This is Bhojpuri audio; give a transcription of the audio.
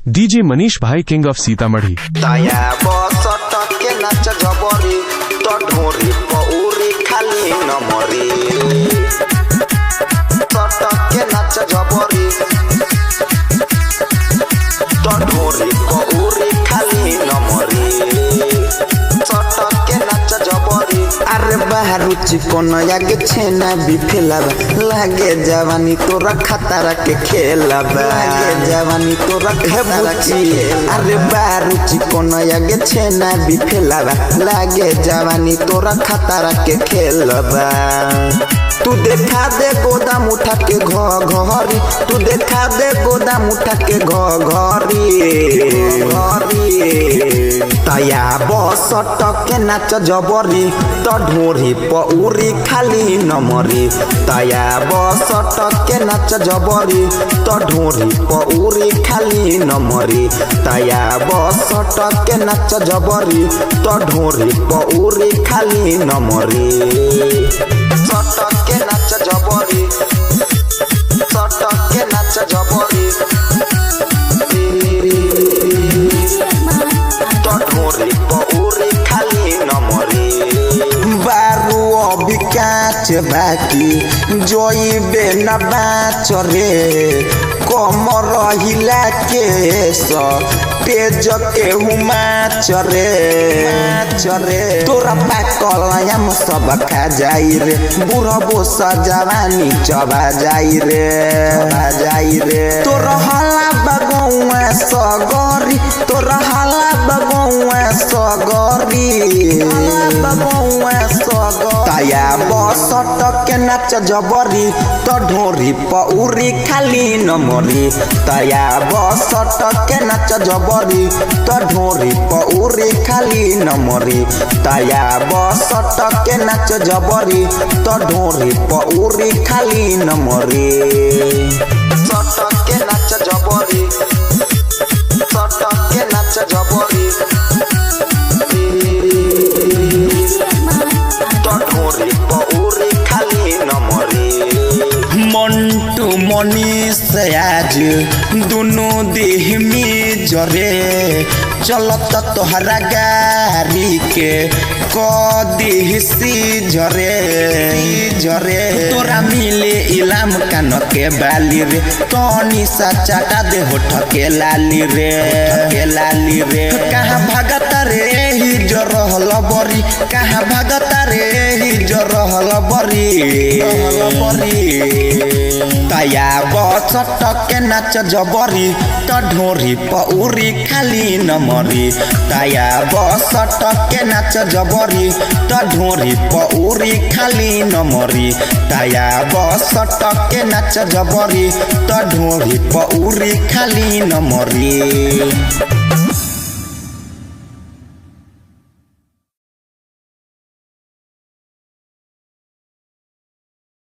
डीजे मनीष भाई किंग ऑफ सीतामढ़ी। ताया बसट के नाच जबरी तो ढोरी पौरी खाली नमरी सट के नाच जबरी तो ढोरी पौरी खाली नमरी सट के नाच जबरी। अरे बाहरु चिकन आगे छेना भी फैलाबा लागे जवानी तोरा खतरा के खेलाबा लागे जवानी तोरा खतरा के। अरे बाहरु चिकन आगे छेना भी फैलाबा लागे जवानी तोरा खतरा के खेलाबा। तू देखा दे गोदाम उठा के घरी तू देखा दे गोदाम उठा के घरी ताया बसट के नाच जबरी तो ढोरी पौरी खाली नमरी ताया बसट के नाच जबरी तो ढोरी पौरी खाली नमरी ताया बसट के नाच जबरी तो ढोरी पौरी खाली नमरी सट के नाच जबरी सट के नाच जबरी तो ढोरी पौरी खाली नमरी। बारू अभी काच बाकी जोइबे न बाच रे कमर हिला के तेज के हुमाच रे तोरा पाकल हम सब खा जाई रे बुढ़बो सजवानी चबा जाई रे तोरा हला बगौआ सगरी तोरा हला बगौआ सगरी ताया बसट के नाच जबरी तो ढोरी पौरी खाली नमरी ताया बसट के नाच जबरी तो ढोरी पौरी खाली नमरी ताया बसट के नाच जबरी तो ढोरी पौरी खाली नमरी सट के नाच जबरी सट के नाच जबरी ढोरी पौरी खाली नमरी। मंटू मनीष आज दोनों देह में जरे चलत तोहरा गाड़ी के कदी सी झरे तोरा मिले इलाम कान के बाली रे तनी सा चाटा दे होठ के लाली रे कहाँ भगत रे ही जरहल बरी कहाँ भगत रे ही जरहल बरी ताया बसट के नाच जबरी तो ढोरी पौरी खाली नमरी ताया बसट के नाच जबरी तो ढोरी पौरी खाली नमरी ताया बसट के नाच जबरी तो ढोरी पौरी खाली नमरी।